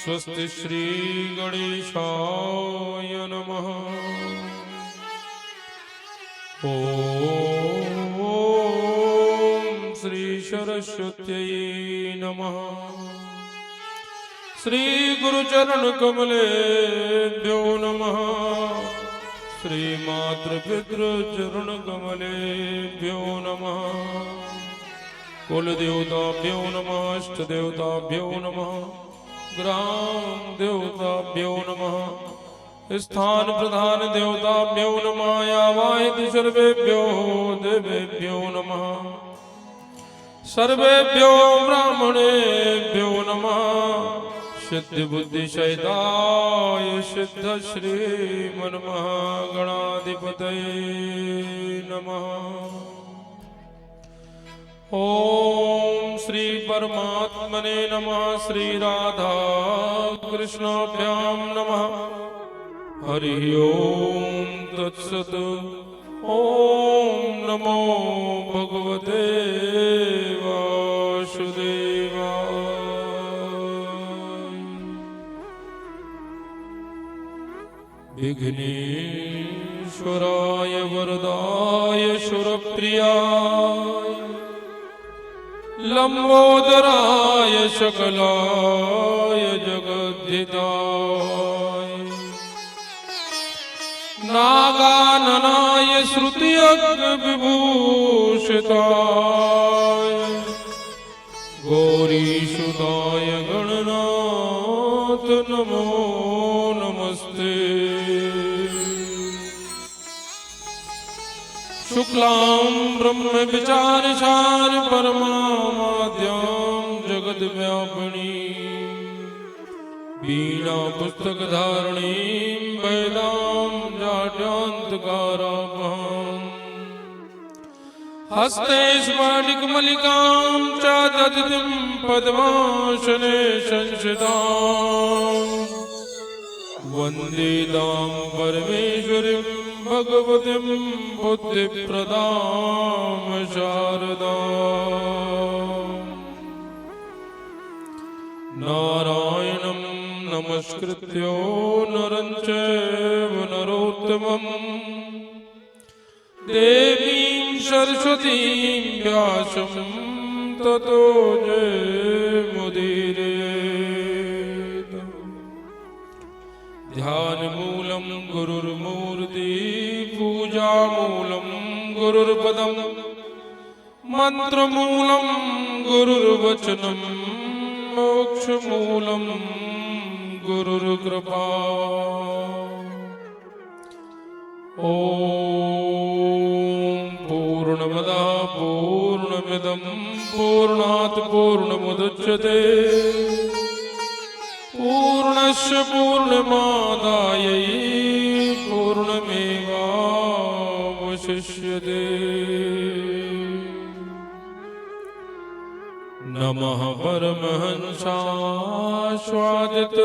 स्वस्ति श्री गणेशाय नमः। ओम श्री सरस्वत्यै नमः। श्री गुरुचरण कमलेभ्यो नमः। श्री मातृपितृचरण कमलेभ्यो नमः। कुल देवताभ्यो नमः। इष्ट देवताभ्यो नमः। ग्राम देवताभ्यो नमः। स्थान प्रधान देवताभ्यो नमः। यावाहित सर्वेभ्यो देवेभ्यो नमः। सर्वेभ्यो ब्राह्मणेभ्यो नमः। सिद्धि बुद्धि सहिताय सिद्ध श्री मनमहागणाधिपतये नमः। ओम श्री परमात्मने नमः। श्री राधा कृष्णाभ्याम नमः। हरि ओम तत्सत। ओम नमो भगवते वासुदेवाय। विघ्नेश्वराय वरदाय सुरप्रियाय लंबोदराय सकलाय जगद्धिताय नागाननाय श्रुतियज्ञ विभूषिताय गौरीसुताय गणनाथ नमो नमस्ते। शुक्लां ब्रह्म विचारसार परमाद्यां जगद व्यापिनी बीना पुस्तक धारणीं वेदां जाड्यान्तकारापहां हस्ते स्फटिक मलिकां च दधतीं पद्मासने संस्थितां वन्दे तां परमेश्वरीं भगवतीं बुद्धिप्रदां शारदाम्। नारायणं नमस्कृत्य नरं चैव नरोत्तमं देवीं सरस्वतीं व्यासं ततो जयमुदीरयेत्। ध्यानमूलं गुरुर्मूर्ति पूजामूलं गुरुर्पदं मंत्रमूलं गुरुर्वचनं मोक्षमूलं गुरुर्कृपा। ओम पूर्णमदः पूर्णमिदं पूर्णात् पूर्णमुदच्यते पूर्णस्य पूर्णमादाय पूर्णमेवावशिष्यते। नमः परमहंसास्वादित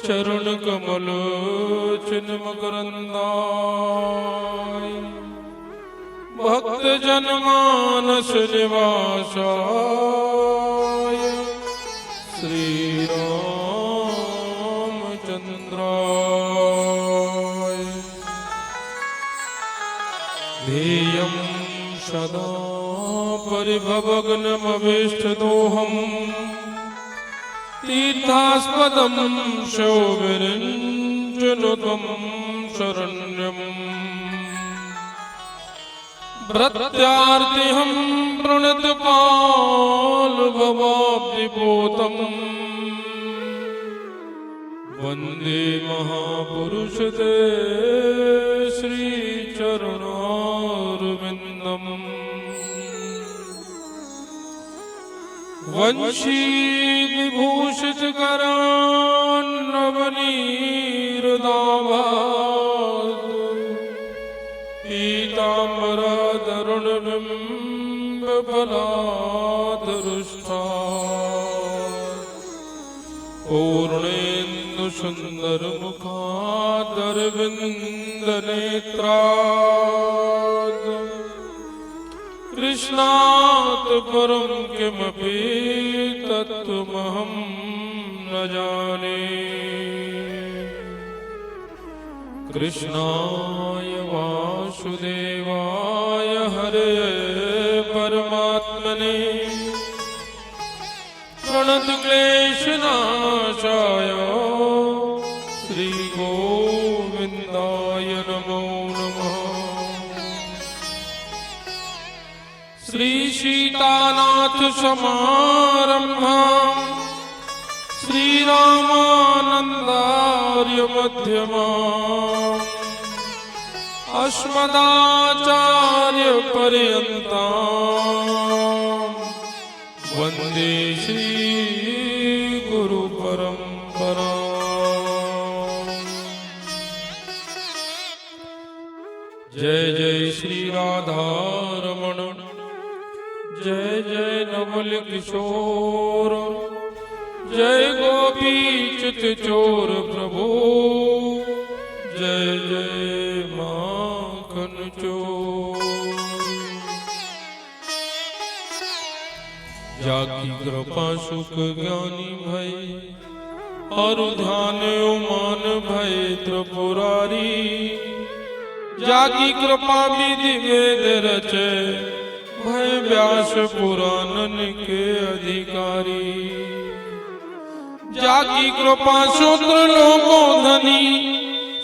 चरणकमल चिन्मकरन्दाय भक्तजनमानस निवासाय श्री रामचंद्राय ध्येयं सदा परिभवग्नमभीष्टदोहम् तीर्थास्पदं शोभिरञ्जनुतं शरण्यम् भृत्यार्तिहं प्रणतपालभवाब्धिपोतम् वन्दे महापुरुषते श्रीचरणारविन्दम्। वंशी विभूषितकरान्नवनीरदाभात् पीताम्बरधरुणबिम्बफलाधरुष्टा पूर्णेन्दुसुन्दरमुखादरविन्दनेत्रात् कृष्णात् परं किमपि तत्त्वमहं न जाने। कृष्णाय वासुदेवाय हरे परमात्मने प्रणत क्लेशनाशाय श्री गोविंदाय नमो नमः। श्री सीतानाथ समारंभां श्री रामानंदार्य मध्यमाम् अस्मदाचार्य पर्यन्ताम् वन्दे श्री गुरु परंपरा। जय जय श्री राधा रमण, जय जय नवल किशोर, जय गोपी चित चोर प्रभु, जय जय माखन चोर। जाकी कृपा सुख ज्ञानी भय और ध्यान उमान भय त्रिपुरारी। जाकी कृपा विधि वेद रचे भय व्यास पुराणन के अधिकारी। जाकी कृपा सूत्र लोको धनी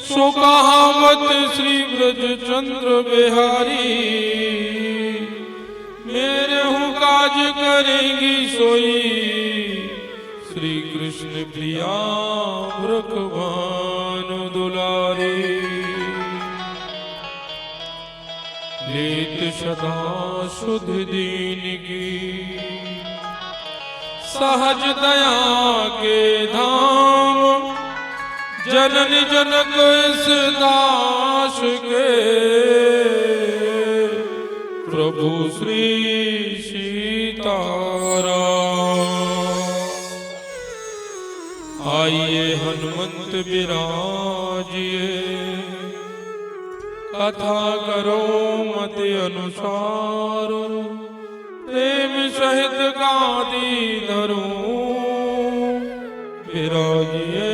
सो कहावत श्री ब्रज चंद्र बिहारी। मेरे हूँ काज करेंगी सोई श्री कृष्ण प्रिया ब्रखभानु दुलारी। लेत सदा सुध दीन की सहज दया के धाम। जनन जनक इस दास के प्रभु श्री सीताराम। आइए हनुमंत विराजिए कथा करो मत अनुसार। प्रेम सहित गादी धरूं विराजिए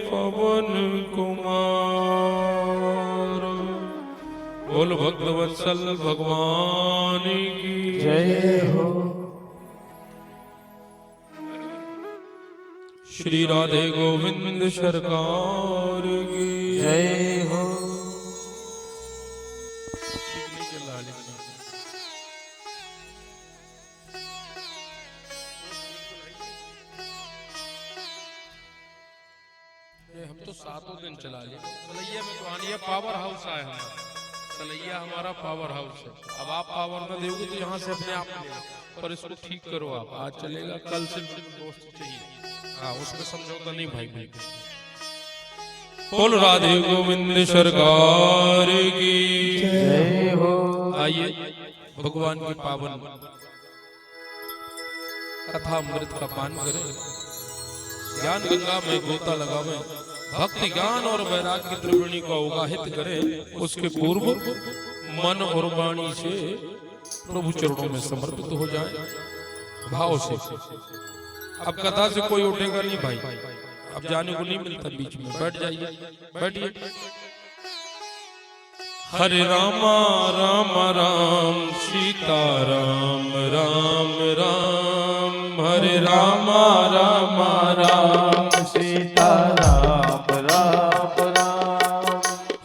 पवन कुमार। बोल भक्तवत्सल भगवान की जय हो। श्री राधे गोविंद सरकार की जय हो। हम तो सातों दिन चला लिए। सलैया में तो आनिया पावर हाउस आया हमारा। सलैया हमारा पावर हाउस है। अब आप पावर न दोगे तो यहाँ से अपने आप लेना, पर इसको ठीक करो आप। आज चलेगा, कल से दोस्त चाहिए। हाँ, उसमें समझौता नहीं भाई भाई। बोल राधे गोविंद सरकार की जय हो। आइए भगवान के पावन कथा अमृत का पान करें, ज्ञान गंगा में गोता लगावें, भक्ति ज्ञान और वैराग्य त्रिवेणी को अवगाहित करें। उसके पूर्व मन और वाणी से प्रभु चरणों में समर्पित हो जाए भाव से। अब कथा से कोई उठेगा नहीं भाई, अब जाने को नहीं मिलता बीच में। बैठ जाइए, बैठिए। हरे रामा राम राम सीता राम राम राम। हरे रामा राम राम सीता राम राम राम।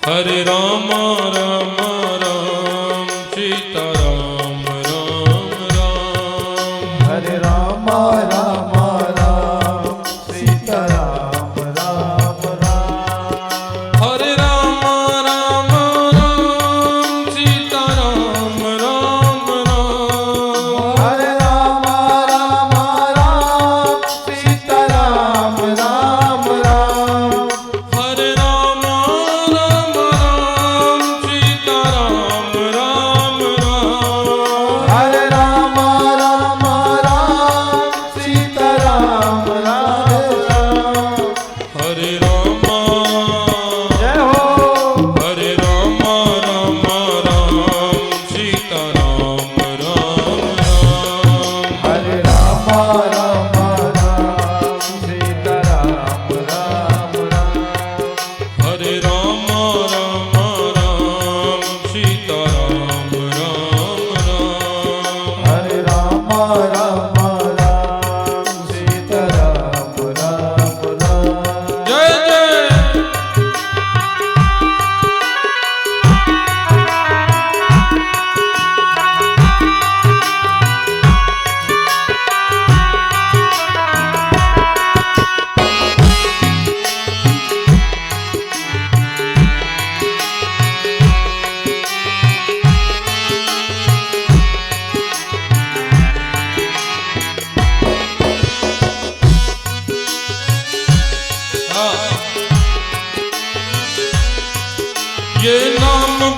हरे रामा राम राम सीता राम राम राम। हरे रामा राम राम सीता राम राम राम। हरे रामा राम राम सीता राम राम राम। हरे रामा राम राम सीता राम राम राम।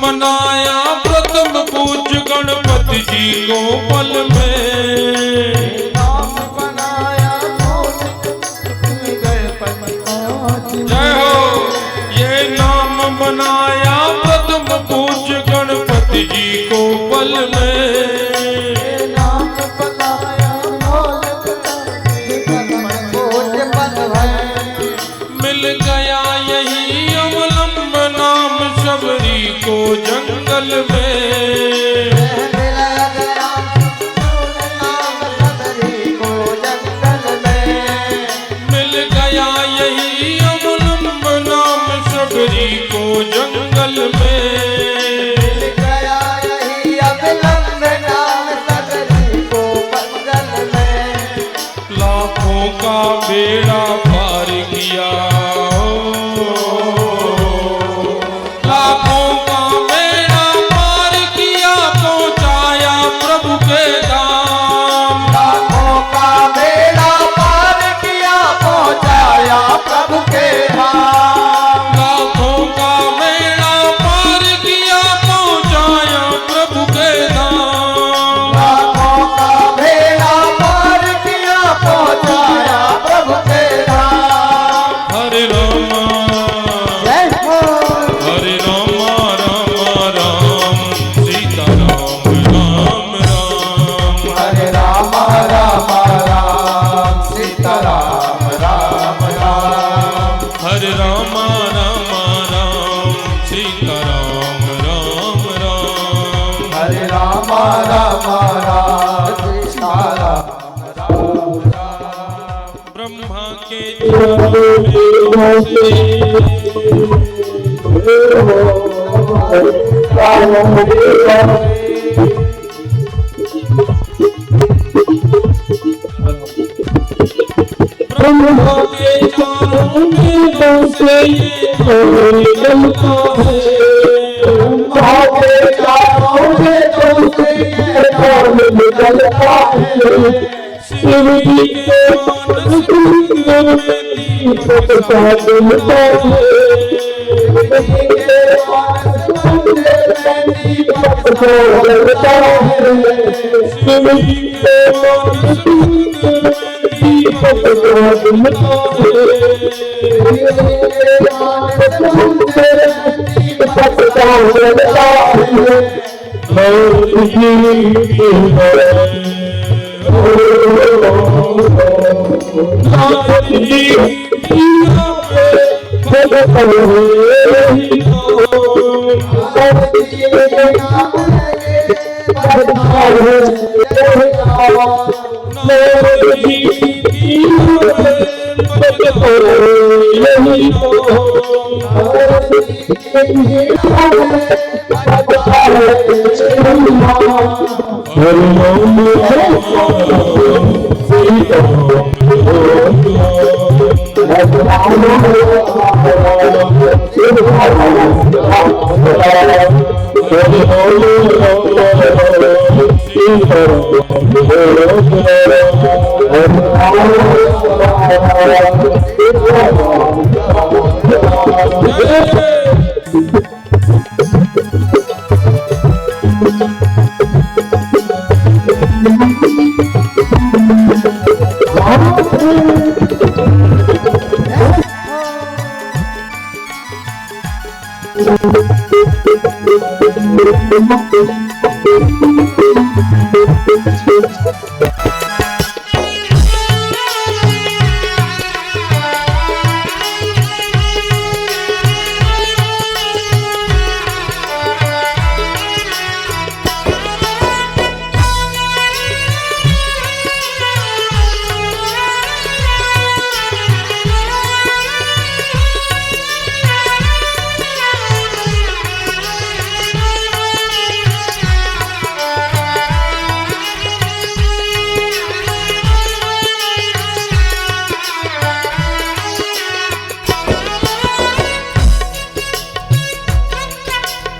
बनाया प्रथम पूज्य गणपति जी को पल में। नाम बनाया गणपति को। जय हो। ये नाम बनाया प्रथम पूज्य गणपति जी को पल में। नाम बनाया पूज्य पल में। मिल गया यही अवलंब नाम शबरी को जंगल में। मिल गया यही अवलंब नाम शबरी को जंगल में। मिल गया यही अवलंब नाम शबरी को जंगल में। लाखों का बेड़ा पार किया, लाखों का बेड़ा पार किया, पहुंचाया प्रभु के धाम। लाखों का बेड़ा पार किया, पहुंचाया प्रभु के धाम। लाखों का बेड़ा पार किया, पहुंचाया प्रभु के धाम। लाखों का बेड़ा पार किया, पहुंचाया प्रभु के धाम। हरे राम जय हो। हरे राम राम राम सीता राम राम राम। हरे राम राम राम सीता राम राम राम। हरे राम राम राम सीता राम राम राम। हरे राम राम राम सीता राम राम राम। ब्रह्मा के चरणों में ब्रह्मा के चरणों में से निकलता है। ब्रह्मा के चारों वेदों से ये नाम निकलता है। शिव जी के मानस कुंड में दीपक सा जलता है। शिव जी के मानस कुंड में दीपक सा जलता है। शिव जी के मानस कुंड में दीपक सा जलता है। शिव जी के मानस कुंड में दीपक सा जलता है। नाथ जी की नाथ जी भगत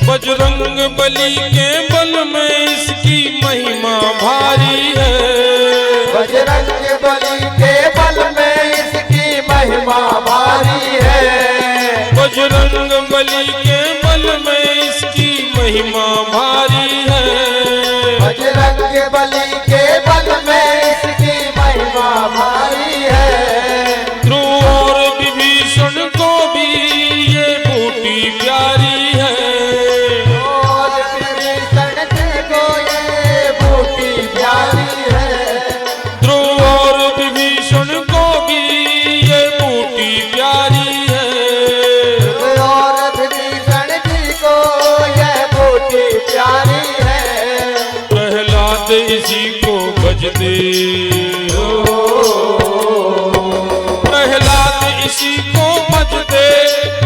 बजरंग बली के बल में इसकी महिमा भारी है। बजरंग बली के बल में इसकी महिमा भारी है। बजरंग बली के बल में इसकी महिमा भारी है। बजरंग बली के बल में इसकी महिमा भारी है। ध्रुव और विभीषण को भी ये बूटी प्यारी है। और विभीषण को ये बूटी प्यारी है। ध्रुव और विभीषण को भी ये बूटी प्यारी है। और विभीषण जी को ये बूटी प्यारी है। प्रहलाद इसी को भजते हो। प्रहलाद इसी को भजते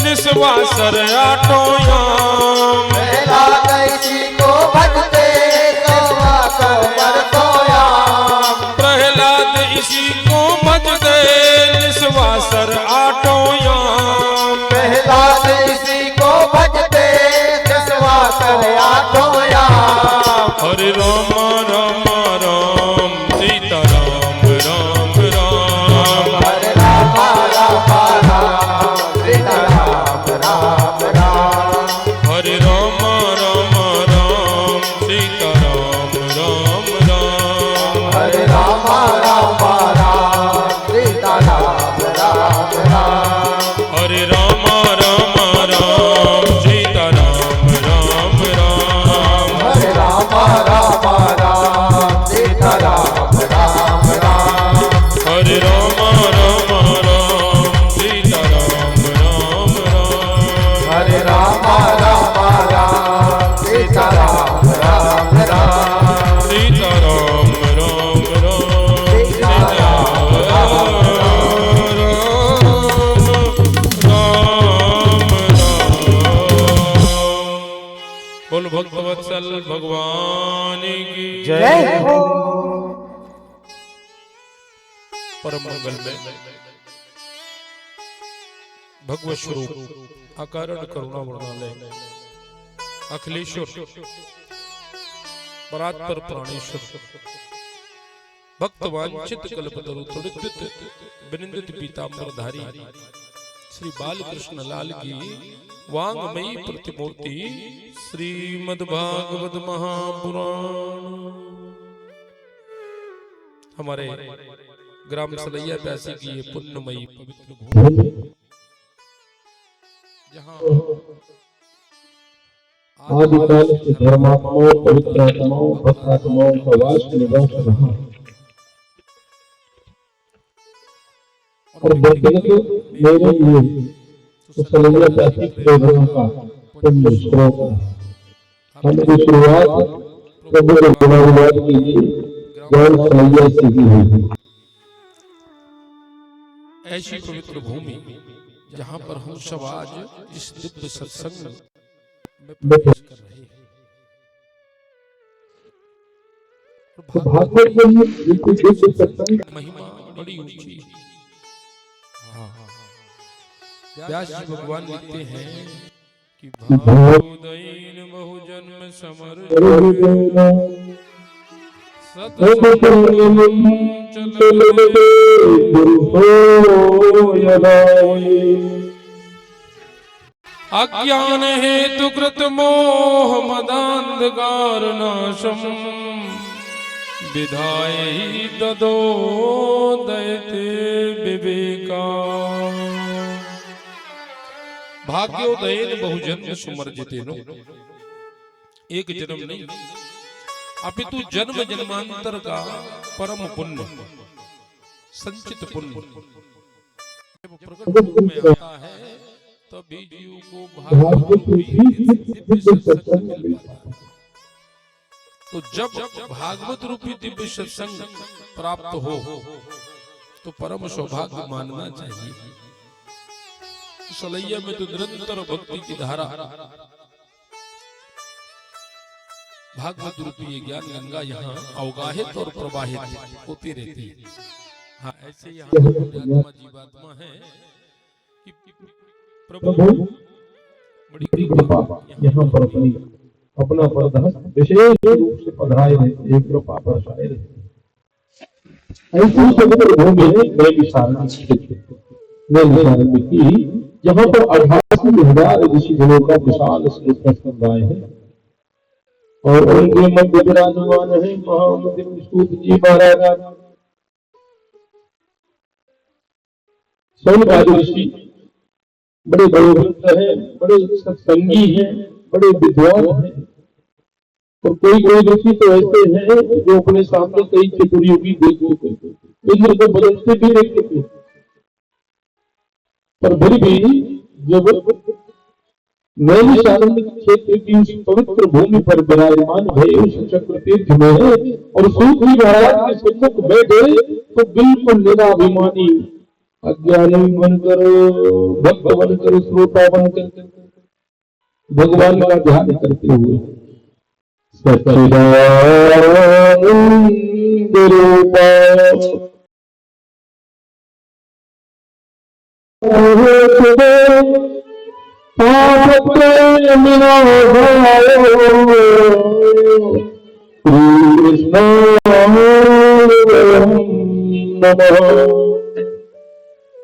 निस्वासर आठों याम। प्रहलाद इसी को भजते सोवा कर सोयाम। प्रहलाद इसी को भजते निस्वासर आठों याम। प्रहलाद इसी को भजते दसवा कर आठों याम। हरे राम राम राम सीता राम राम राम। हरे राम राम राम सीता राम राम राम। हरे राम राम राम सीता राम राम राम। हरे राम राम राम सीता राम राम राम। हरे राम राम राम सीता राम राम राम। हरे राम राम राम सीता राम राम राम। हरे राम राम राम सीता राम राम राम। हरे राम राम राम सीता राम राम राम। सीता राम राम राम सीता राम राम राम। बोल भक्तवत्सल भगवान की जय हो। परम मंगल में भगवत स्वरूप अकारण करुणा वर्णालय अखिलेश्वर परात्पर प्राणेश्वर भक्त वांछित कल्पतरु त्वरित विनिंदित पीतांबरधारी श्री बालकृष्ण लाल की वांगमयी प्रतिमूर्ति श्रीमद्भागवत महापुराण हमारे ग्राम सलैया प्यासी की ये पुण्यमयी पवित्र भूमि जहाँ आदिकाल से धर्मात्माओं पवित्र आत्माओं भक्तात्माओं का वास निवास रहा और व्यक्तिगत मेरे लिए तो सलैया प्यासी प्रेरणा का पुण्य स्रोत रहा। हमारी शुरुआत प्रभु के गुणानुवाद के लिए ज्ञान सलैया से ही हुई। ऐसी पवित्र भूमि जहाँ पर हम सब आज इस दिव्य सत्संग में प्रवेश कर रहे हैं। तो भागवत में ये कुछ सत्संग महिमा बड़ी ऊंची। व्यास जी भगवान लिखते हैं कि भावोदयीन बहुजन्म समर अज्ञान हेतु कृत मोह मदांधकार नाशम विधाय ददो दयते विवेका। भाग्योदयन बहुजन्म सुमर्जितेनो एक जन्म नहीं अपितु जन्म जन्मांतर का परम पुण्य संचित पुण्य प्रकट में आता है तभी जीव को भागवत दिव्य सत्संग मिल पाता है। तो जब भागवत रूपी दिव्य सत्संग प्राप्त हो तो परम सौभाग्य मानना चाहिए। सलैया में तो निरंतर भक्ति की धारा भागवत रूपी ये ज्ञान गंगा यहाँ अवगाहित और प्रवाहित होती रहती है। हाँ ऐसे यहाँ जीवात्मा है कि प्रभु बड़ी कृपा यहाँ पर अपना परदहस्त विशेष रूप से पधराए रहते एक कृपा बरसाए रहते। ऐसी पवित्र भूमि है नैमिषारण्य स्थित नैमिषारण्य की, जहाँ पर 88,000 ऋषि जनों का विशाल समुदाय है। और उनके मध्य विराजमान है महामहिम सूत जी महाराज। शौनकादि ऋषि बड़े बड़े भक्त हैं, बड़े सत्संगी हैं, बड़े विद्वान हैं। और कोई कोई ऋषि तो ऐसे हैं जो अपने सामने कई चतुरियों की देख चुके, इंद्र को बदलते भी देख चुके, पर फिर भी जब नैमिषारण्य क्षेत्र की उस पवित्र भूमि पर विराजमान भये उस चक्र तीर्थ में और सूत जी महाराज के सम्मुख बैठे तो बिल्कुल निराभिमानी अज्ञानी बनकर, भक्त बनकर, श्रोता बनकर भगवान का ध्यान करते हुए सच्चिदानंद रूपा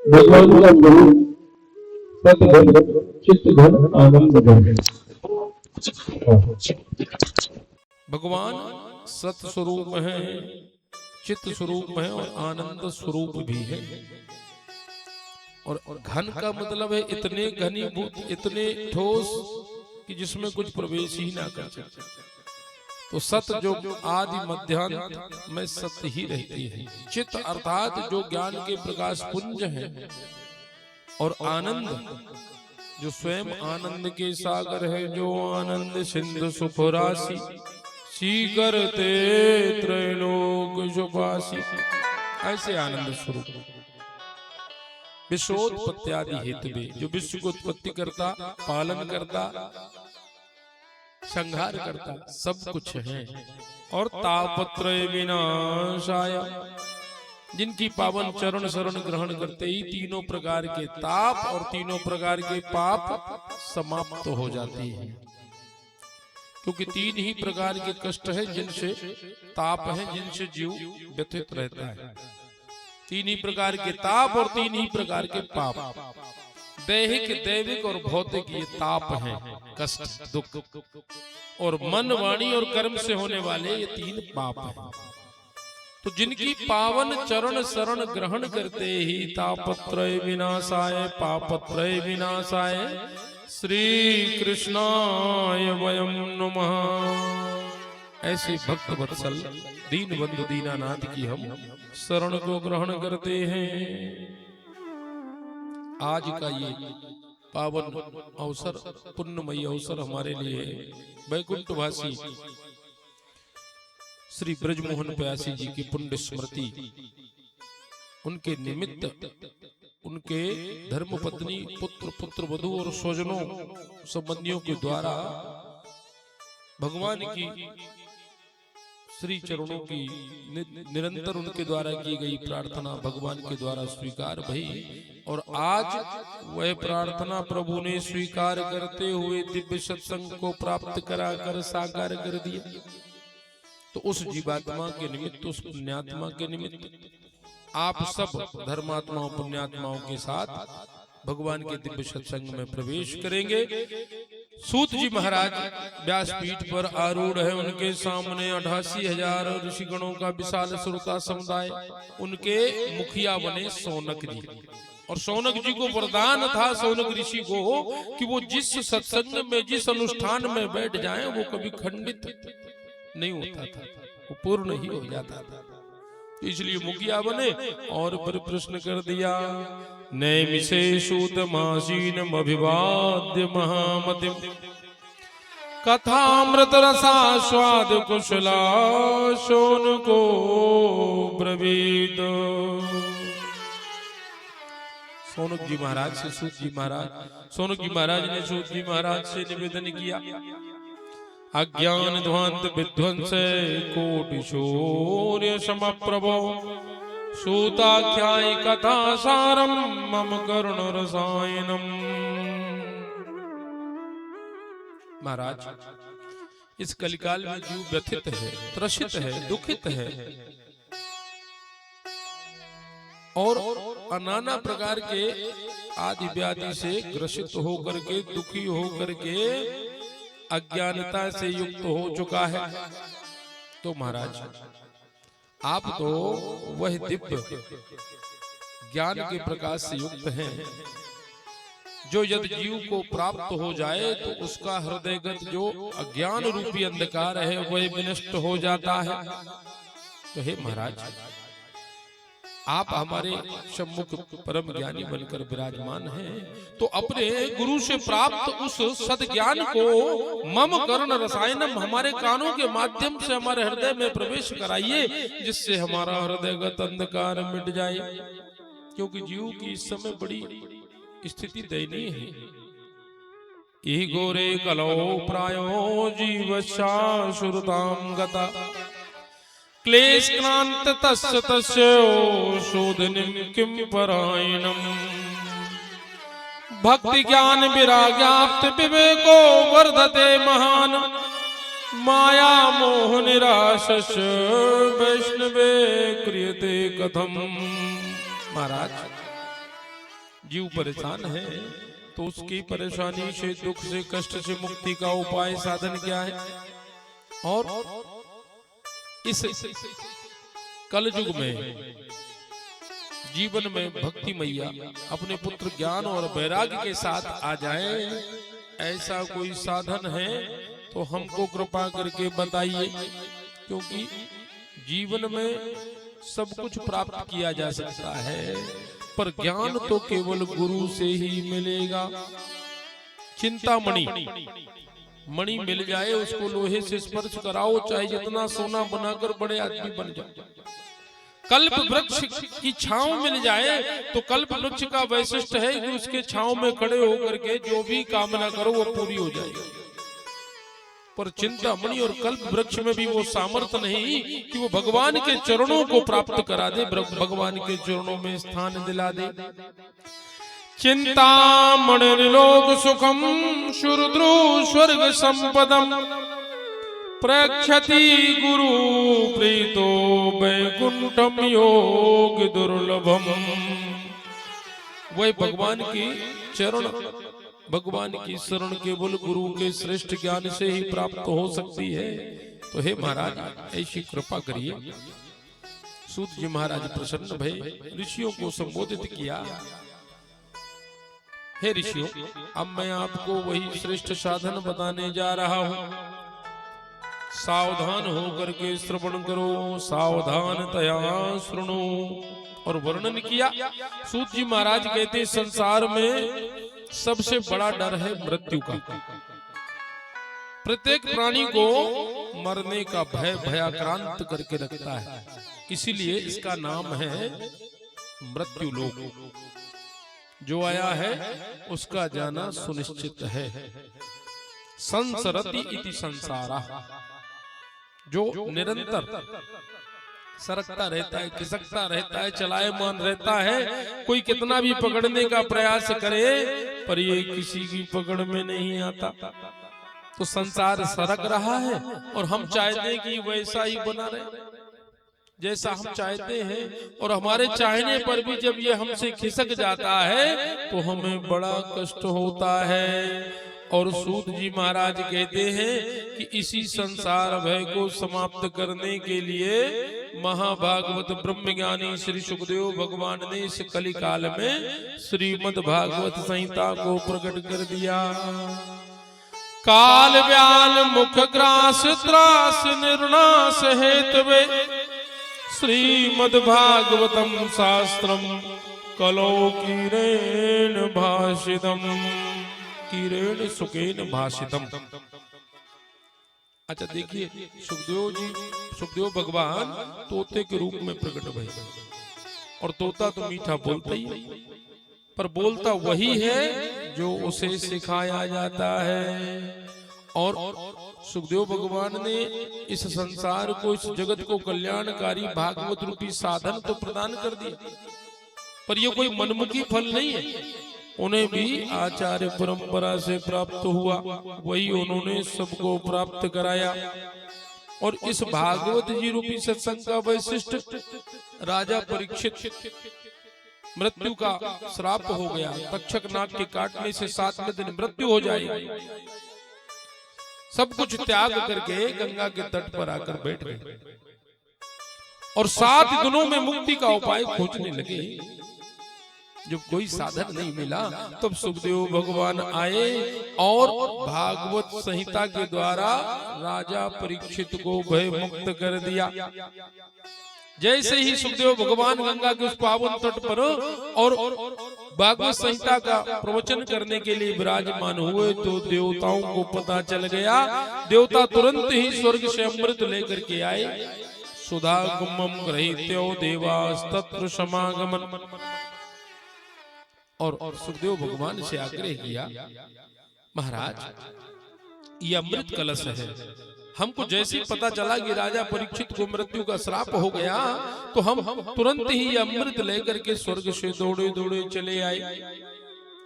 भगवान का गुरु सतधन चित्तधन आनंद धन। भगवान सत स्वरूप है, चित्त स्वरूप है और आनंद स्वरूप भी है। और घन का मतलब है इतने घनीभूत, इतने ठोस कि जिसमें कुछ प्रवेश ही ना कर सके। तो सत जो आदि मध्यांत में सत्य ही रहती है। चित्त अर्थात जो ज्ञान के प्रकाश पुंज है, और आनंद जो स्वयं आनंद के सागर है, जो आनंद सिंधु सुफरासी करते त्रैलोक शुभासी। ऐसे आनंद स्वरूप विश्वोत्पत्ति हेतु जो विश्व को उत्पत्ति करता, पालन करता, संहार करता, सब कुछ है। और तापत्रय विनाशाय जिनकी पावन चरण शरण ग्रहण करते ही तीनों प्रकार के ताप और तीनों प्रकार के पाप समाप्त हो जाते हैं। क्योंकि तीन ही प्रकार के कष्ट है जिनसे ताप है, जिनसे जीव व्यथित रहता है। तीन ही प्रकार के ताप और तीन ही प्रकार के पाप, दैहिक, दैविक और भौतिक, ये ताप है, कष्ट, दुख। और मन, वाणी और कर्म से होने वाले ये तीन पाप हैं। तो जिनकी पावन चरण शरण ग्रहण करते ही तापत्रय विनाशाय पापत्रय विनाशाय श्री कृष्णाय वयं नमः। ऐसे भक्त वत्सल दीन बंधु दीनानाथ की हम शरण को ग्रहण करते हैं। आज का ये पावन अवसर, पुण्यमयी अवसर हमारे लिए वैकुंठवासी श्री ब्रजमोहन प्यासी जी की पुण्य स्मृति, उनके निमित्त उनके धर्म पत्नी, पुत्र, पुत्र वधू और स्वजनों संबंधियों के द्वारा भगवान की श्री चरणों की निरंतर उनके द्वारा की गई प्रार्थना भगवान के द्वारा स्वीकार भई। और आज वह प्रार्थना प्रभु ने स्वीकार करते हुए दिव्य सत्संग को प्राप्त कराकर साकार कर दिया। तो उस जीवात्मा के निमित्त, उस पुण्यात्मा के निमित्त आप सब धर्मात्माओं पुण्यात्माओं के साथ भगवान के दिव्य सत्संग में प्रवेश करेंगे। सूत जी महाराज व्यासपीठ पर आरूढ़ है, उनके सामने 88,000 ऋषिगणों का विशाल श्रोता समुदाय। उनके मुखिया बने शौनक जी, और शौनक जी को वरदान था, शौनक ऋषि को, कि वो जिस सत्संग में, जिस अनुष्ठान में बैठ जाएं वो कभी खंडित नहीं होता था, वो पूर्ण ही हो जाता था। इसलिए मुखिया बने और फिर प्रश्न कर दिया, नैमिषे सूतमासीनम् अभिवाद्य महामतिम् कथामृत रसास्वाद कुशला शौनको ब्रवीत। शौनक जी महाराज से सूत जी महाराज, शौनक जी महाराज ने सूत जी महाराज से निवेदन किया, अज्ञान ध्वांत विध्वंस कोटि शौर्य समप्रभो सूताख्याय कथा सारम मम करुण रसायनम। महाराज, इस कलिकाल में जीव व्यथित है, त्रसित है, दुखित है और नाना प्रकार के आदि व्याधि से ग्रसित होकर के, दुखी होकर के अज्ञानता से युक्त हो चुका है। तो महाराज आप तो वह दिव्य ज्ञान के प्रकाश से युक्त हैं, जो यदि जीव को प्राप्त हो जाए तो उसका हृदयगत जो अज्ञान रूपी अंधकार है वह विनष्ट हो जाता है। तो हे महाराज आप हमारे सम्मुख परम ज्ञानी बनकर विराजमान हैं, तो अपने गुरु से प्राप्त उस सद्ज्ञान को मम कर्ण रसायनम हमारे कानों के माध्यम से हमारे हृदय में प्रवेश कराइए, जिससे हमारा हृदयगत अंधकार मिट जाए। क्योंकि जीव की इस समय बड़ी स्थिति दयनीय है। ईगोरे कलो प्रायो जीवशा शुरुताम गता क्लेश क्रांत तस्य तस्य शोधनिम किम परायणम भक्ति ज्ञान विराग्याप्त विवेको वर्धते महान माया मोह निराशश वैष्णवे क्रियते कथम। महाराज जीव परेशान है तो उसकी परेशानी से, दुख से, कष्ट से मुक्ति का उपाय साधन क्या है? और इस कलयुग में जीवन में भक्ति मैया अपने पुत्र ज्ञान और वैराग्य के साथ आ जाए, ऐसा कोई साधन है तो हमको कृपा करके बताइए। क्योंकि जीवन में सब कुछ प्राप्त किया जा सकता है, पर ज्ञान तो केवल गुरु से ही मिलेगा। चिंतामणि मणि मिल जाए, उसको लोहे से स्पर्श कराओ, चाहे जितना सोना बनाकर बड़े आदमी बन जाओ। कल्प वृक्ष की छांव मिल जाए तो कल्प वृक्ष का वैशिष्ट्य है कि उसके छांव में खड़े होकर के जो भी कामना करो वो पूरी हो जाएगी। पर चिंतामणि और कल्प वृक्ष में भी वो सामर्थ्य नहीं कि वो भगवान के चरणों को प्राप्त करा दे, भगवान के चरणों में स्थान दिला दे। चिंतामणि लोक सुखम शुरुद्रु स्वर्ग संपदम प्रक्षति गुरु प्रीतो वैकुंठम योग दुर्लभम। वह भगवान की चरण, भगवान की शरण केवल गुरु के श्रेष्ठ ज्ञान से ही प्राप्त हो सकती है। तो हे महाराज ऐसी कृपा करिए। सूत जी महाराज प्रसन्न भय ऋषियों को संबोधित किया। हे ऋषियों, अब मैं आपको वही श्रेष्ठ साधन बताने जा रहा हूं। सावधान होकर के श्रवण करो, सावधानतया सुनो। और वर्णन किया। सूत जी महाराज कहते संसार में सबसे बड़ा डर है मृत्यु का। प्रत्येक प्राणी को मरने का भय भयाक्रांत करके रखता है, इसीलिए इसका नाम है मृत्यु लोक। जो आया है उसका जाना सुनिश्चित है। संसरति इति संसारा, जो निरंतर सरकता रहता है, खिसकता रहता है, चलायमान रहता है। कोई कितना भी पकड़ने का प्रयास करे पर ये किसी की पकड़ में नहीं आता। तो संसार सरक रहा है और हम चाहते हैं कि वैसा ही बना रहे जैसा हम चाहते हैं। और हमारे चाहने पर भी जब ये हमसे खिसक जाता है तो हमें बड़ा कष्ट होता है। और सूत जी महाराज कहते हैं कि इसी संसार भय को समाप्त करने के लिए महाभागवत ब्रह्मज्ञानी श्री सुखदेव भगवान ने इस कली काल में श्रीमद् भागवत संहिता को प्रकट कर दिया। काल व्याल मुख ग्रास त्रास निर्नाश हेतवे श्रीमद् भागवतम शास्त्रम कलो किरेण भाषितम किरेण सुकेन भाषितम। अच्छा देखिए, सुखदेव भगवान तोते के रूप में प्रकट भय। और तोता तो मीठा बोलता ही, पर बोलता वही है जो उसे सिखाया जाता है। और सुखदेव भगवान ने इस संसार को, इस जगत को कल्याणकारी भागवत रूपी साधन तो प्रदान कर दिया, पर यह कोई मनमुखी फल नहीं है। उन्हें भी आचार्य परंपरा से प्राप्त हुआ, वही उन्होंने सबको प्राप्त कराया। और इस भागवत जी रूपी सत्संग का वैशिष्ट, राजा परीक्षित मृत्यु का श्राप हो गया, तक्षक नाग के काटने से 7वें दिन मृत्यु हो जाएगी। सब कुछ त्याग करके गंगा के तट पर आकर बैठ गए और 7 दिनों में मुक्ति का उपाय खोजने लगे। जब कोई साधन नहीं मिला तब सुखदेव भगवान आए और भागवत संहिता के द्वारा राजा परीक्षित को भय मुक्त कर दिया। जैसे ही सुखदेव भगवान गंगा के उस पावन तट पर और भागवत संहिता का प्रवचन करने के लिए विराजमान हुए तो देवताओं को पता चल गया। देवता तुरंत ही स्वर्ग से अमृत लेकर के आए। सुधा कुम्भम गृहीत्यो देवास्तत्र समागमन। और सुखदेव भगवान से आग्रह किया, महाराज ये अमृत कलश है, हमको जैसे ही पता चला कि राजा परीक्षित को मृत्यु का श्राप हो गया तो हम तुरंत ही अमृत लेकर के स्वर्ग से दौड़े दौड़े चले आए।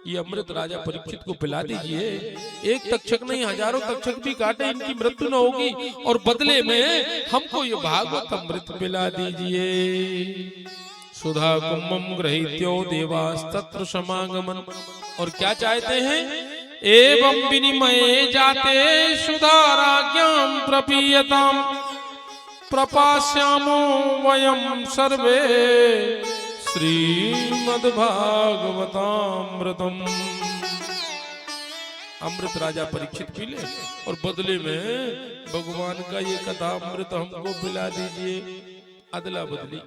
ये अमृत राजा परीक्षित को पिला दीजिए। एक तक्षक नहीं, हजारों तक्षक भी काटे, इनकी मृत्यु न होगी और बदले में हमको ये भागवत अमृत पिला दीजिए। सुधा कुम्भम गृहीत्यो देवास्तत्र समागमन। और क्या चाहते हैं? एवं विनिमये जाते सुधा राज्ञां प्रपीयताम् प्रपास्यामो वयं सर्वे श्रीमद्भागवतामृतम्। अमृत राजा परीक्षित पी ले और बदले में भगवान का ये कथा अमृत हमको पिला दीजिए। अदला बदली।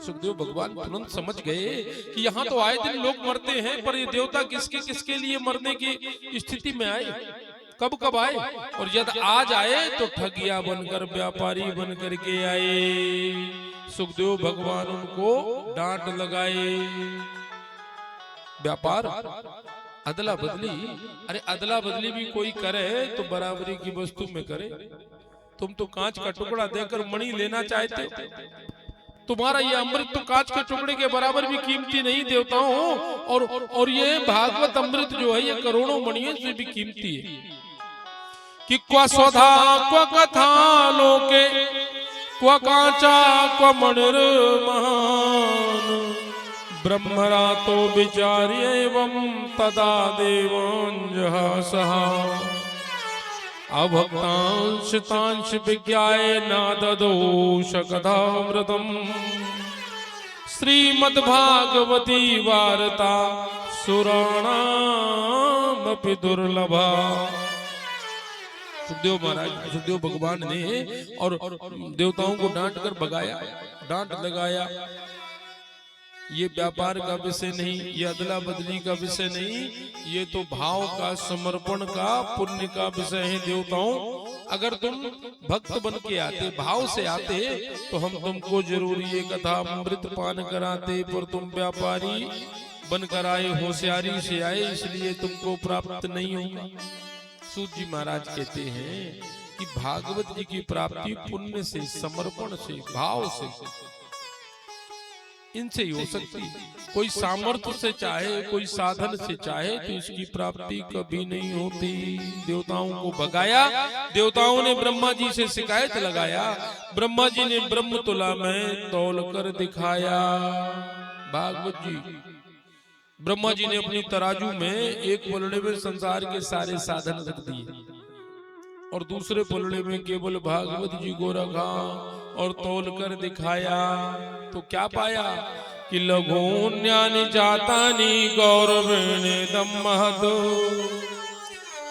सुखदेव भगवान तुरंत समझ गए कि यहाँ तो आए दिन लोग मरते हैं, पर ये देवता किसके किसके लिए मरने की स्थिति में आए, कब कब आए, और यदि आज आए तो ठगिया बनकर, व्यापारी बनकर के आए। सुखदेव भगवान उनको डांट लगाए। व्यापार अदला बदली, अरे अदला बदली भी कोई करे तो बराबरी की वस्तु में करे। तुम तो कांच का टुकड़ा देकर मणि लेना चाहते हो, तुम्हारा ये अमृत तो कांच के टुकड़े के बराबर भी कीमती नहीं देवताओं। और ये भागवत अमृत जो है ये करोड़ों मणियों से भी कीमती है। कि क्व स्वधा क्व कथा लोके क्व कांचा क्व मणिर महान ब्रह्मरा तो विचार्य एवं तदा देवांजहा सहा अभक्तांश तांश विज्ञाय नाददोष कथामृतम् श्रीमद्भागवती वार्ता सुराणामपि दुर्लभा। सुखदेव महाराज, सुखदेव भगवान ने और देवताओं को डांट कर भगाया, डांट लगाया। ये व्यापार का विषय नहीं, ये अदला बदली का विषय नहीं, ये तो भाव का, समर्पण का, पुण्य का विषय है। देवताओं, अगर तुम भक्त बन के आते, भाव से आते, तो हम तुमको जरूर ये कथा अमृत पान कराते, पर तुम व्यापारी बनकर आए, होशियारी से आए, इसलिए तुमको प्राप्त नहीं होगा। सूत जी महाराज कहते हैं कि भागवत जी की प्राप्ति पुण्य से, समर्पण से, भाव से, इनसे ही हो सकती। कोई सामर्थ्य से चाहे, कोई साधन से चाहे तो इसकी प्राप्ति कभी नहीं होती। देवताओं को भगाया, देवताओं ने ब्रह्मा जी से शिकायत लगाया, ब्रह्मा जी ने ब्रह्म तुला में तौल कर दिखाया। भागवत जी, ब्रह्मा जी ने अपनी तराजू में एक पलड़े में संसार के सारे साधन रख दिए और दूसरे पलड़े में केवल भागवत जी को रखा और तौल कर दिखाया। तो क्या पाया कि लघुन्यानि जातानि गौरवेणेदं महत्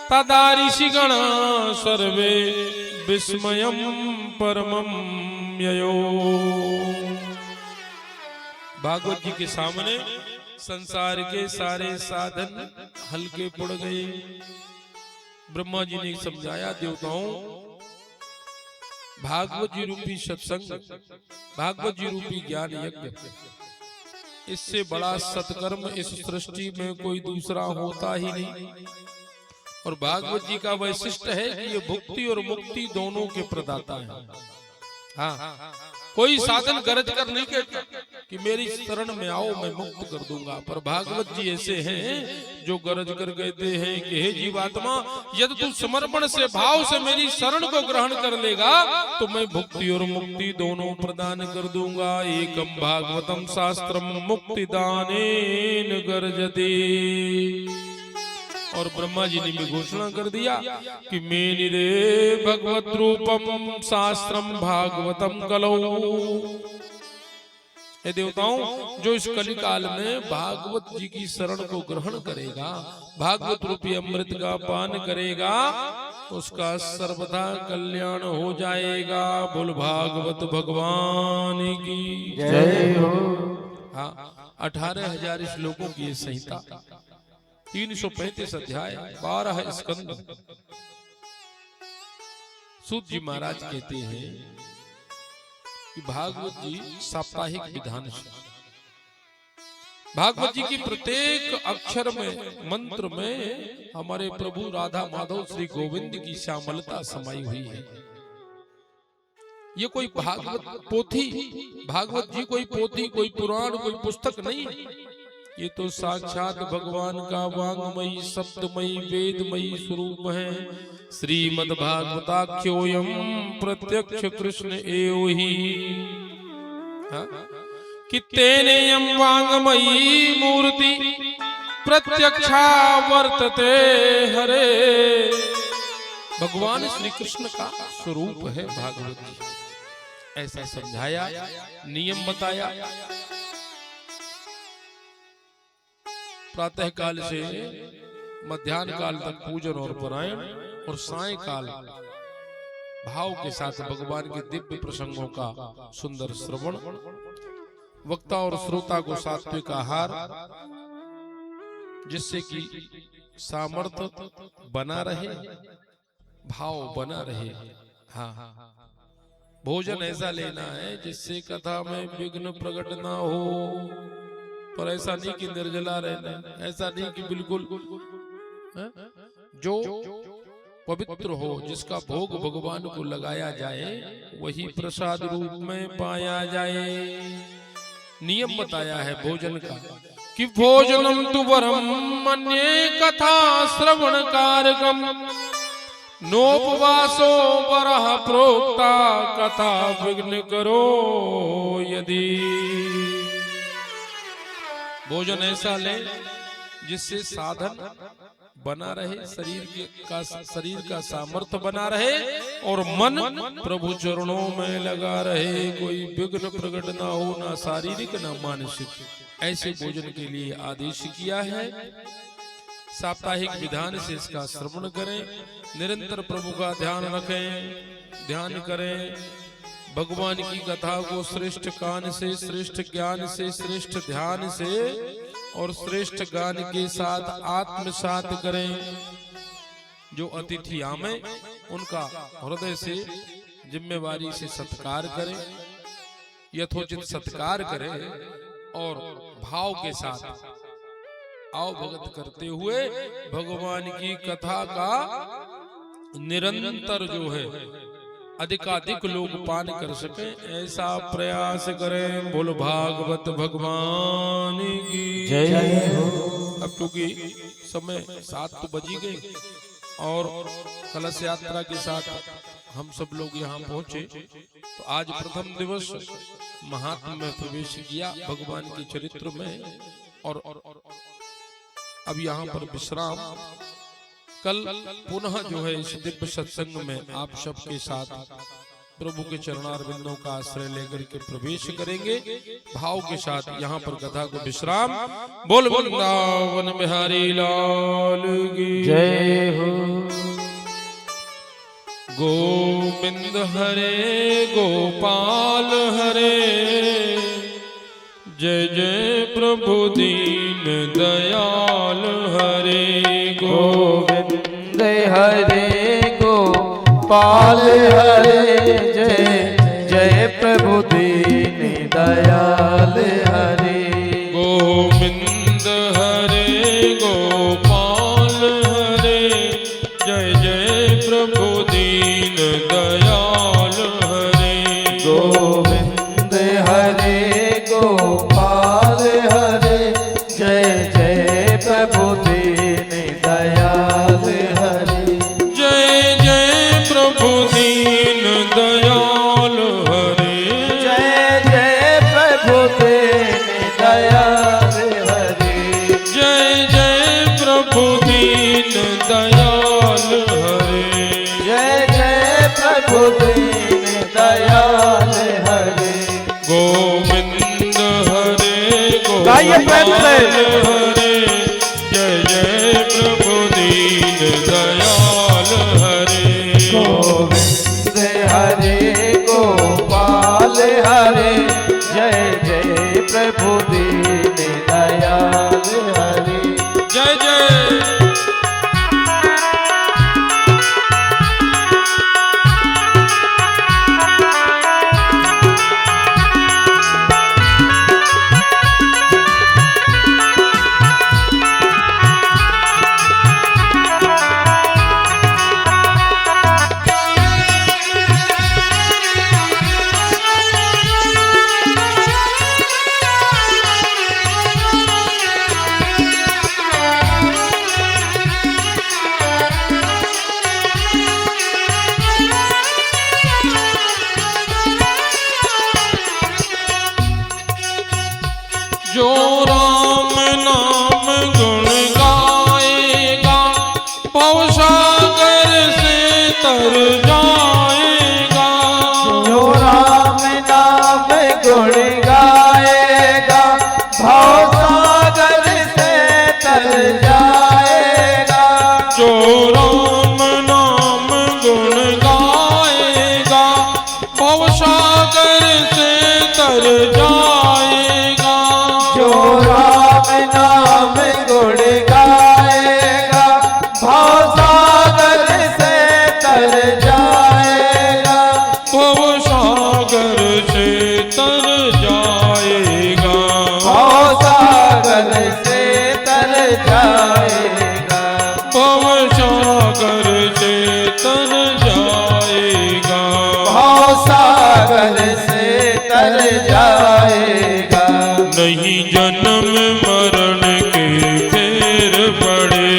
तदा ऋषिगणा सर्वे विस्मयं परमं ययो। भागवत जी के सामने संसार के सारे साधन हल्के पड़ गए। ब्रह्मा जी ने समझाया, देवताओं, भागवत जी रूपी सत्संग, भागवत जी रूपी ज्ञान यज्ञ, इससे बड़ा सत्कर्म इस सृष्टि में कोई दूसरा होता ही नहीं। और भागवत जी का वैशिष्ट है कि ये भुक्ति और मुक्ति दोनों के प्रदाता हैं। हाँ, कोई साधन गरज कर नहीं कहता कि मेरी शरण में आओ मैं मुक्त कर दूंगा, पर भागवत जी ऐसे हैं जो गरज कर कहते हैं कि हे जीवात्मा, यदि तू समर्पण से, भाव से मेरी शरण को ग्रहण कर लेगा तो मैं भुक्ति और मुक्ति दोनों प्रदान कर दूंगा। एकम भागवतम शास्त्रम मुक्तिदानेन गर्जते। और ब्रह्मा जी ने भी घोषणा कर दिया कि मेनि रे भगवत रूपम शास्त्रम भागवतम कलौ। हे देवताओं, जो इस कलिकाल में भागवत जी की शरण को ग्रहण करेगा, भागवत रूपी अमृत का पान करेगा, उसका सर्वदा कल्याण हो जाएगा। बोल भागवत भगवान की जय हो। हाँ, 18,000 श्लोकों की ये संहिता, 335 अध्याय, 12 स्कंद। सूत जी महाराज कहते हैं कि भागवत जी साप्ताहिक विधान से, भागवत जी की प्रत्येक अक्षर में, मंत्र में हमारे प्रभु राधा माधव श्री गोविंद की श्यामलता समाई हुई है। ये कोई भागवत पोथी, भागवत जी कोई पोथी, कोई पुराण, कोई पुस्तक नहीं, ये तो साक्षात भगवान का वांगमयी शब्दमयी वेदमयी स्वरूप है। श्रीमद् भागवताख्योयम प्रत्यक्ष कृष्ण एव ही, कि तेनेयम वांगमयी मूर्ति प्रत्यक्षा वर्तते हरे। भगवान श्री कृष्ण का स्वरूप है भागवत जी, ऐसा समझाया, नियम बताया। प्रातः काल से मध्याह्न काल तक पूजन और पारायण, और सायंकाल भाव के साथ भगवान के दिव्य प्रसंगों का सुंदर श्रवण, वक्ता और श्रोता को सात्विक आहार, जिससे कि सामर्थ्य बना रहे, भाव बना रहे। हाँ, भोजन ऐसा लेना है जिससे कथा में विघ्न प्रकट ना हो, पर ऐसा नहीं कि निर्जला रहना, ऐसा नहीं कि बिल्कुल, जो पवित्र हो, जिसका भोग भगवान को लगाया जाए, वही प्रसाद रूप में पाया जाए। नियम बताया है भोजन का कि भोजनम तु वरम मन्ये कथा श्रवण कारकम, नोपवासो वरः प्रोक्ता कथा विघ्न करो यदि। भोजन ऐसा ले जिससे साधन बना रहे, शरीर का सामर्थ्य बना रहे, और मन प्रभु चरणों में लगा रहे, कोई विघ्न प्रकट ना हो, ना शारीरिक ना मानसिक। ऐसे भोजन के लिए आदेश किया है। साप्ताहिक विधान से इसका श्रवण करें, निरंतर प्रभु का ध्यान रखें, ध्यान करें। भगवान की कथा को श्रेष्ठ कान से, श्रेष्ठ ज्ञान से, श्रेष्ठ ध्यान से और श्रेष्ठ गान के साथ आत्मसात करें। जो अतिथि आवे उनका हृदय से, जिम्मेवारी से सत्कार करें, यथोचित सत्कार करें, और भाव के साथ आओ भगत करते हुए भगवान की कथा का निरंतर जो है अधिकाधिक लोग पान कर सके, ऐसा प्रयास करें। बोल भागवत भगवान की जय हो। अब क्योंकि समय 7 तो बजी गए और कलश यात्रा के साथ हम सब लोग यहाँ पहुंचे, तो आज प्रथम दिवस महात्म्य में प्रवेश किया भगवान के चरित्र में, और अब यहाँ पर विश्राम। कल पुनः जो है इस दिव्य सत्संग में आप सबके साथ प्रभु के चरणारविंदों का आश्रय लेकर के प्रवेश करेंगे भाव के साथ। यहाँ पर कथा को विश्राम। बोल वृंदावन बिहारी लाल की जय हो। गोविंद हरे गोपाल हरे, जय जय प्रभु दीन दयाल हरे। गोविंद हरे गोपाल हरे, जय जय प्रभु दीन दयाल हरे। गोविंद हरे गोपाल हरे, जय जय प्रभु दीन दयाल हरे। गोविंद हरे गोपाल हरे, जय जय प्रभु दीन दयाल हरे। जय जय प्रभु दीन दयाल प्रेम से हरे जय जय प्रभु दीन दयाल हरे गोविंद हरे गोपाल हरे जय जय प्रभु दीन दयाल हरे जय जय जो राम नाम गुण गाएगा भवसागर से तर जाएगा जो राम नाम गुण गाएगा भवसागर से तर जाएगा जो राम नाम गुण गाएगा भवसागर से तर जाएगा जो राम नाम गुण गाएगा भवसागर से तर जाएगा भवसागर से तर जाएगा भवसागर से तर जाएगा भवसागर से तर जाएगा भवसागर से तर जाएगा नहीं जन्म मरण के फेर पड़े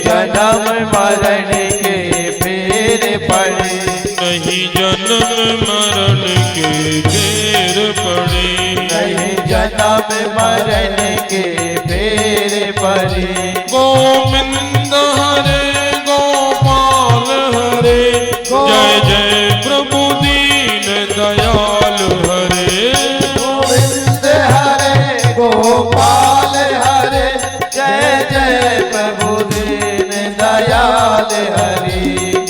जन्म मरण के फेर पड़े नहीं जन्म मरण के फेर पड़े नहीं जन्म मरण के फेर पड़े गोविंद हरे गोपाल हरे जय जय प्रभु दीन दयाल हरे गोविंद हरे गोपाल हरे जय जय प्रभु दीन दयाल हरे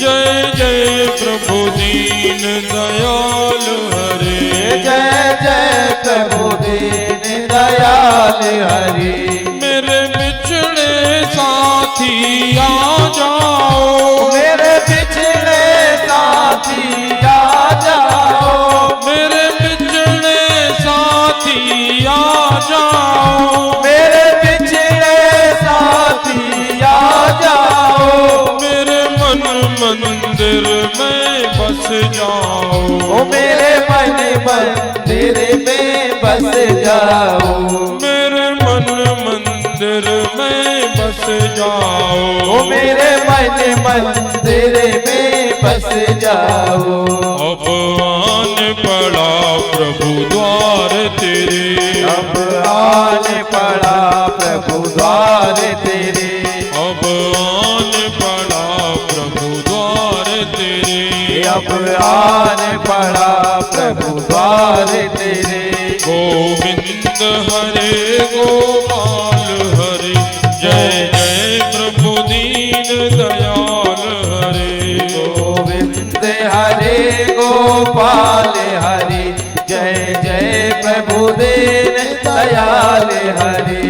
जय जय प्रभु दीन दयाल हरे जय जय प्रभु दीन दयाल हरे मेरे बिछड़े साथी आ जाओ मेरे पिछले साथी आ जाओ मेरे बिछड़े साथी आ जाओ मेरे पिछले साथी आ जाओ मेरे मन मंदिर में बस जाओ ओ मेरे मन मंदिर में बस जाओ मेरे मन मंदिर में बस जाओ ओ मेरे मन मंदिर में बस जाओ अब आन पड़ा प्रभु द्वार तेरे अब आन पड़ा प्रभु द्वार तेरे अब आन पड़ा प्रभु द्वार तेरे अब आन पड़ा प्रभु द्वार तेरे गोविंद हरे गोपाल हरे जय जय प्रभु दीन दयाल हरे गोविंद हरे गोपाल हरे जय जय प्रभु दीन दयाल हरे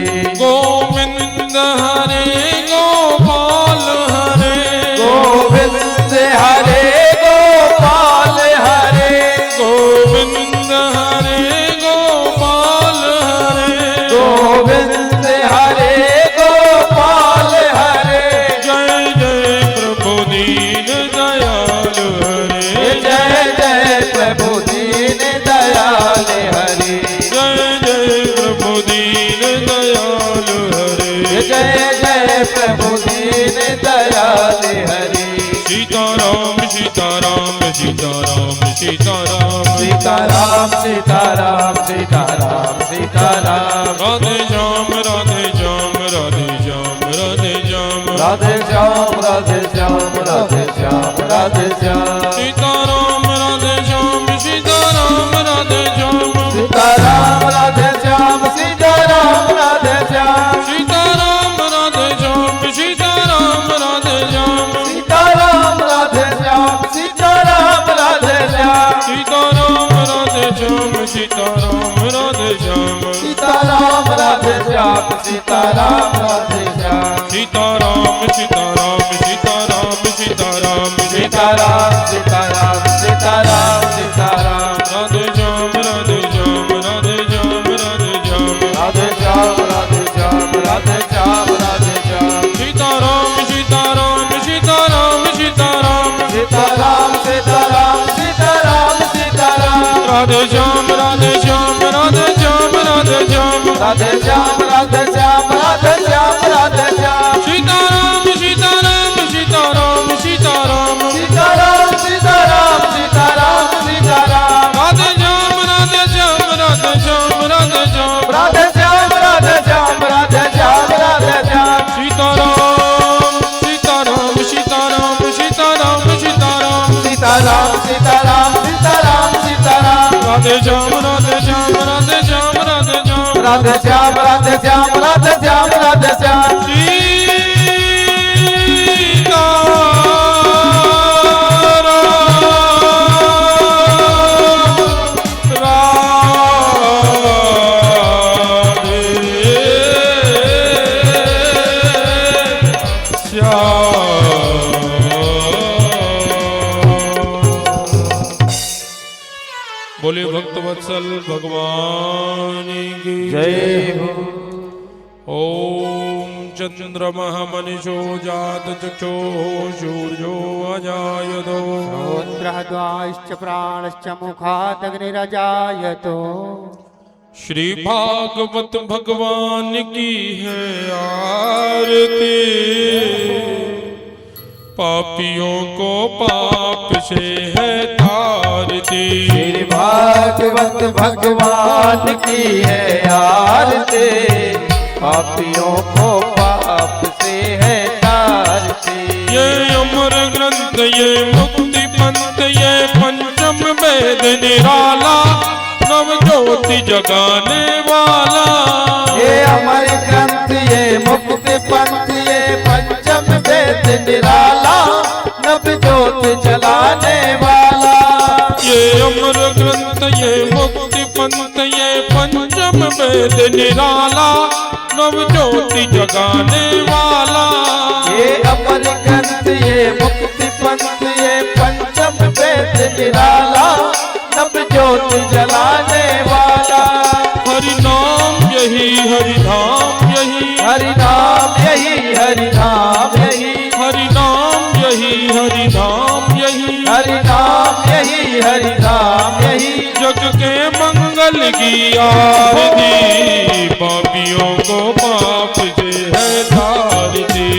गोविंद हरे गोपाल हरे गोविंद हरे गोपाल हरे गोविंद हरे गोपाल हरे गोविंद हरे गोपाल हरे जय जय प्रभु दीन दयाल हरे जय जय प्रभु दीन दयाल हरे जय जय प्रभु दीन दयाल हरे जय जय प्रभु दीन दयाल हरे सीताराम सीताराम सीताराम सीताराम सीताराम सीताराम सीताराम सीताराम राधे श्याम राधे श्याम राधे श्याम राधे श्याम राधे श्याम राधे श्याम राधे श्याम राधे श्याम सीताराम राधे श्याम सीताराम राधे श्याम सीताराम राधे श्याम सीताराम सीताराम राधे श्याम सीताराम सीताराम सीताराम सीताराम सीताराम सीताराम सीताराम सीताराम राधे श्याम राधे श्याम राधे श्याम राधे श्याम राधे श्याम राधे श्याम राधे श्याम राधे श्याम सीताराम सीताराम सीताराम सीताराम सीताराम सीताराम सीताराम सीताराम राधे श्याम राधे श्याम राधे श्याम राधे श्याम राधे श्याम राधे श्याम राधे श्याम राधे श्याम सीताराम सीताराम सीताराम सीताराम सीताराम सीताराम सीताराम सीताराम राधे श्याम राधे श्याम राधे श्याम राधे श्याम राधे श्याम राधे श्याम राधे श्याम राधे श्याम सीताराम सीताराम सीताराम सीताराम सीताराम सीताराम सीताराम सीताराम सीताराम राधे श्याम राधे श्याम राधे श्याम राधे श्याम राधे श्याम राधे श्याम राधे श्याम राधे श्याम बोले भक्त वत्सल भगवान की जय हो। ओम चंद्रमः मनीषो जात चक्षो सूर्यो अजायतो श्रोत्रद्वाश्च प्राणश्च मुखादग्निरजायतो श्री भागवत भगवान की है आरती पापियों को पाप से है तारती श्री भागवत भगवान की है आरती पापियों को पाप से है तारती ये अमर ग्रंथ ये मुक्ति पंथ ये पंचम वेद निराला नव ज्योति जगाने वाला ये अमर ग्रंथ ये मुक्ति पंथ ये पंचम वेद निराला नव ज्योत जलाने वाला ये अमर ग्रंथ ये मुक्ति पंथ ये पंचम वेद निराला नव ज्योति जगाने वाला ये अमर ग्रंथ ये मुक्ति पंथ ये पंचम वेद निराला नव ज्योत जलाने वाला हरि नाम यही हरि धाम यही हरि नाम यही हरि नाम यही हरि नाम यही हरि धाम यही हरि नाम यही हरि नाम यही जग के मंगल की आरती पापियों को पाप से है तारती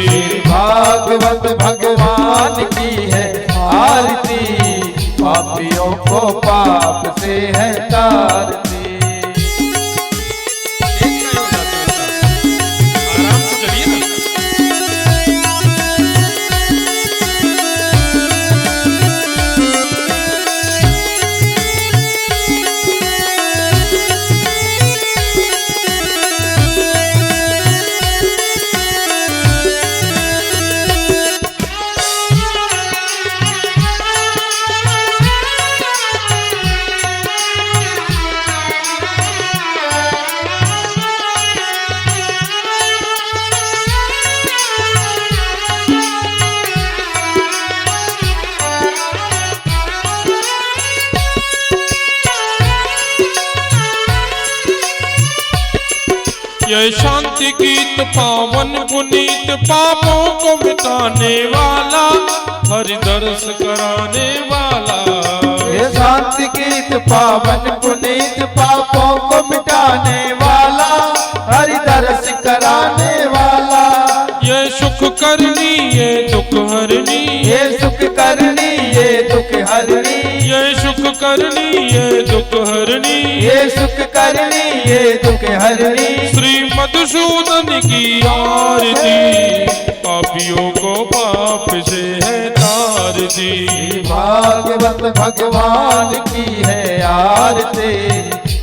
भागवत भगवान की है आरती पापियों को पाप से है तारती आराम से चलिए ना ये शांति गीत पावन पुनीत पापों को मिटाने वाला हरि दर्श कराने वाला ये शांति गीत पावन पुनीत पापों को मिटाने वाला हरि दर्श कराने वाला ये सुख करनी ये दुख हरनी ये सुख करनी ये दुख हरनी ये सुख करनी ये दुख हरनी ये सुख करनी ये दुख हरनी श्री मधुसूदन की आरती पापियों को पाप से है तारती भागवत भगवान की है आरती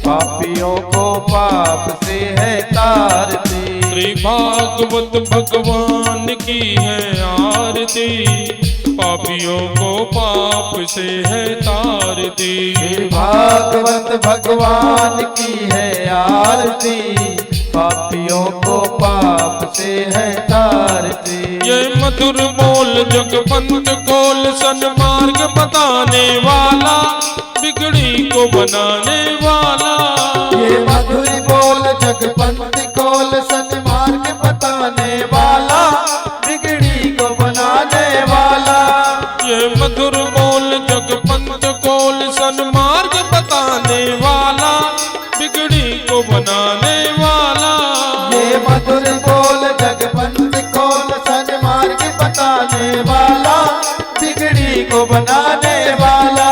पापियों को पाप से है तारती श्री भागवत भगवान की है आरती पापियों को पाप से है तारती भागवत भगवान की है आरती पापियों को पाप से है तारते। ये मधुर बोल जगपंत खोल, सन्मार्ग बताने वाला, बिगड़ी को बनाने वाला। ये मधुर बोल जगपंत खोल, सन्मार्ग बताने वाला, बिगड़ी को बनाने वाला। ये मधुर बोल जगपंत खोल, सन्मार्ग बताने वाला, बिगड़ी को बनाने वाला। ये मधुर बोल जगपंत खोल, सन्मार्ग बताने वाला, बिगड़ी को बनाने वाला।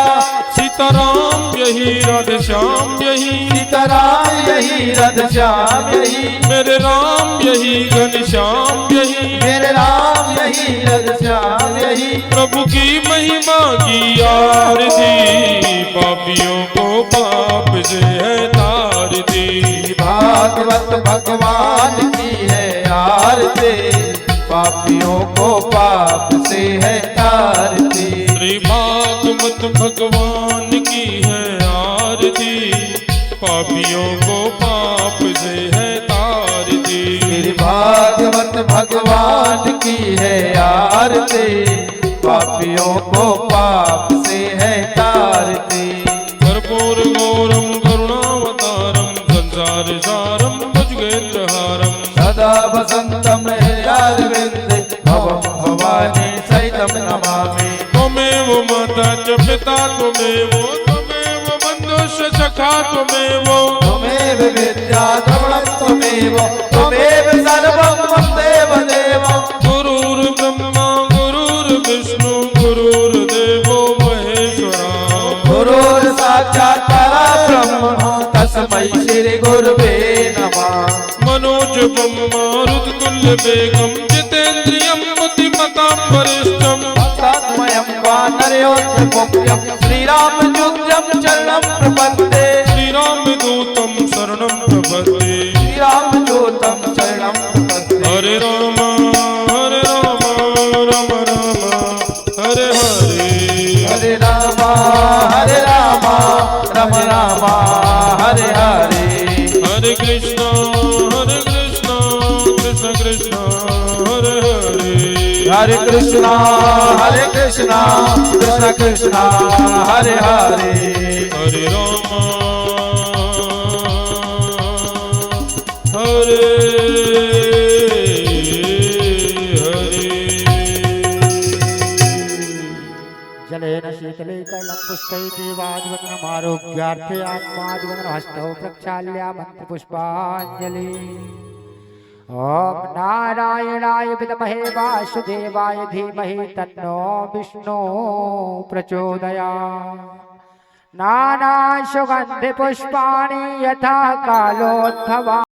सीताराम यही राधे श्याम यही, सीताराम यही राधे श्याम यही, मेरे राम यही घनश्याम यही, मेरे राम यही राधे श्याम यही। प्रभु की महिमा की आरती, पापियों को पाप से है तारती। भागवत भगवान की है आरती, पापियों को पाप से है तारती। श्री भागवत भगवान की है आरती, पापियों को पाप से है तारती। श्री भागवत भगवान की है आरती, पापियों को पाप से है तारती। कर्पूर गौरम करुणावतारम, संसार सारम भुजगेन्द्रहारम, सदा वसंतम हृदयारविंदे, भवं भवानी सहितं नमामि। त्वमेव माता च पिता त्वमेव, त्वमेव बन्धुश्च सखा त्वमेव, त्वमेव विद्या द्रविणं त्वमेव, त्वमेव सर्वं मम देव देव। गुरुर्ब्रह्मा गुरुर्विष्णु गुरुर्देवो महेश्वरा, गुरुर् साक्षात् परब्रह्म, तस्मै श्री गुरुवे नमः। मनोजवं मारुततुल्य वेगं, जितेन्द्रियं बुद्धिमतां वरिष्ठं, तन्मयं वानरयोऽन्तमुख्यं, श्रीरामदूतं शरणं प्रपद्ये। श्रीरामदूतं शरणं प्रपद्ये। श्रीरामदूतं शरणं प्रपद्ये। हरे राम राम राम हरे हरे, हरे राम राम राम हरे हरे। हरे कृष्ण कृष्ण कृष्ण हरे हरे, हरे कृष्णा कृष्ण कृष्ण हरे हरे। हरे राम हरे जलेन शीतले कर्णं पुष्पैः देवादिवदनमारोग्यार्थे आत्मादिवदनहस्तौ प्रक्षाल्य मन्त्रपुष्पाञ्जलि। ॐ नारायणाय विद्महे वासुदेवाय धीमहि तन्नो विष्णु प्रचोदयात्। नाना सुगन्धि पुष्पाणि यथा कालोद्भवा